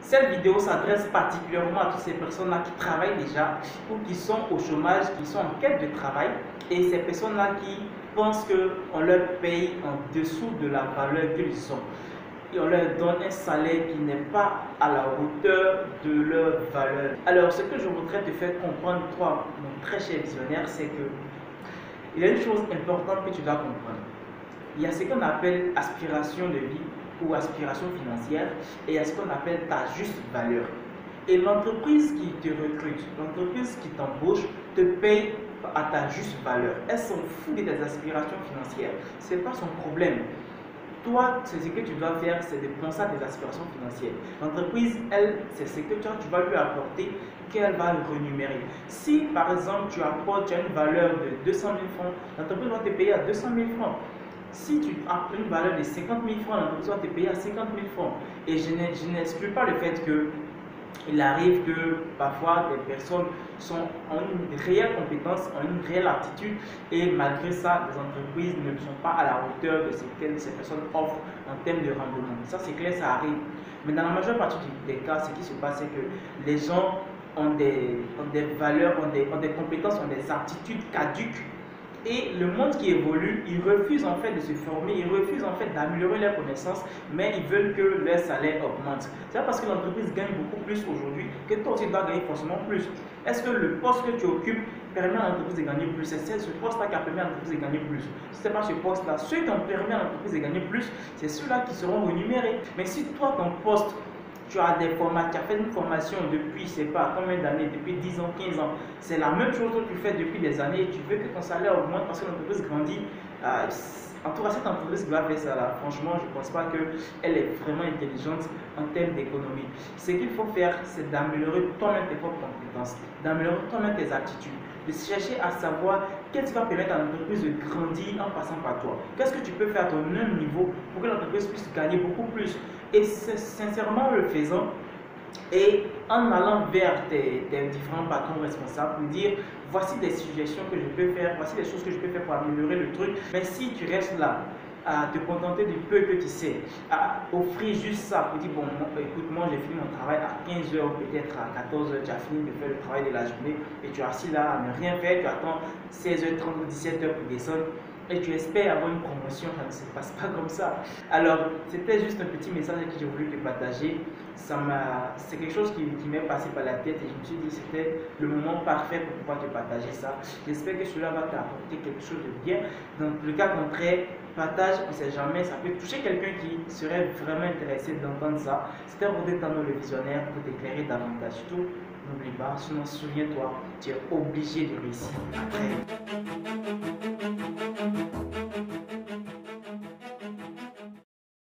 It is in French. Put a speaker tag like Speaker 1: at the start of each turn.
Speaker 1: Cette vidéo s'adresse particulièrement à toutes ces personnes-là qui travaillent déjà ou qui sont au chômage, qui sont en quête de travail, et ces personnes-là qui pensent qu'on leur paye en dessous de la valeur qu'ils ont. Et on leur donne un salaire qui n'est pas à la hauteur de leur valeur. Alors, ce que je voudrais te faire comprendre, toi, mon très cher visionnaire, c'est que il y a une chose importante que tu dois comprendre. Il y a ce qu'on appelle aspiration de vie ou aspiration financière, et il y a ce qu'on appelle ta juste valeur. Et l'entreprise qui te recrute, l'entreprise qui t'embauche, te paye à ta juste valeur. Elle s'en fout de tes aspirations financières. Ce n'est pas son problème. Toi, ce que tu dois faire, c'est de penser à tes aspirations financières. L'entreprise, elle, c'est ce que tu vas lui apporter qu'elle va rémunérer. Si, par exemple, tu apportes une valeur de 200 000 francs, l'entreprise va te payer à 200 000 francs. Si tu as une valeur de 50 000 francs, l'entreprise va te payer à 50 000 francs. Et je n'exclus pas le fait que il arrive que parfois des personnes ont une réelle compétence, ont une réelle aptitude, et malgré ça, les entreprises ne sont pas à la hauteur de ce que ces personnes offrent en termes de rendement. Ça, c'est clair, ça arrive. Mais dans la majeure partie des cas, ce qui se passe, c'est que les gens ont des valeurs, ont des compétences, ont des aptitudes caduques. Et le monde qui évolue, ils refusent en fait de se former, ils refusent en fait d'améliorer leurs connaissances, mais ils veulent que leur salaire augmente. C'est parce que l'entreprise gagne beaucoup plus aujourd'hui que toi aussi tu dois gagner forcément plus. Est-ce que le poste que tu occupes permet à l'entreprise de gagner plus? C'est ce poste-là qui a permis à l'entreprise de gagner plus. Si ce n'est pas ce poste-là, ceux qui ont permis à l'entreprise de gagner plus, c'est ceux-là qui seront rémunérés. Mais si toi, ton poste, tu as fait une formation depuis, je ne sais pas combien d'années, depuis 10 ans, 15 ans, c'est la même chose que tu fais depuis des années, et tu veux que ton salaire augmente parce que l'entreprise grandit. En tout cas, cette entreprise qui va faire ça là, franchement, je ne pense pas qu'elle est vraiment intelligente en termes d'économie. Ce qu'il faut faire, c'est d'améliorer toi-même tes propres compétences, d'améliorer toi-même tes aptitudes, de chercher à savoir qu'est-ce qui va permettre à l'entreprise de grandir en passant par toi. Qu'est-ce que tu peux faire à ton même niveau pour que l'entreprise puisse gagner beaucoup plus. Et sincèrement, le faisant, et en allant vers tes différents patrons responsables pour dire voici des suggestions que je peux faire, voici des choses que je peux faire pour améliorer le truc. Mais si tu restes là à te contenter du peu que tu sais, à offrir juste ça pour dire bon, écoute, moi j'ai fini mon travail à 15 h, peut-être à 14 h, tu as fini de faire le travail de la journée et tu es assis là à ne rien faire, tu attends 16 h 30 ou 17 h pour descendre et tu espères avoir une promotion. Ça ne se passe pas comme ça. Alors, c'était juste un petit message que j'ai voulu te partager. C'est quelque chose qui m'est passé par la tête et je me suis dit que c'était le moment parfait pour pouvoir te partager ça. J'espère que cela va t'apporter quelque chose de bien. Dans le cas contraire, partage, on ne sait jamais, ça peut toucher quelqu'un qui serait vraiment intéressé d'entendre ça. C'était Rodé Tano le visionnaire pour t'éclairer davantage. Surtout, n'oublie pas, sinon souviens-toi, tu es obligé de réussir.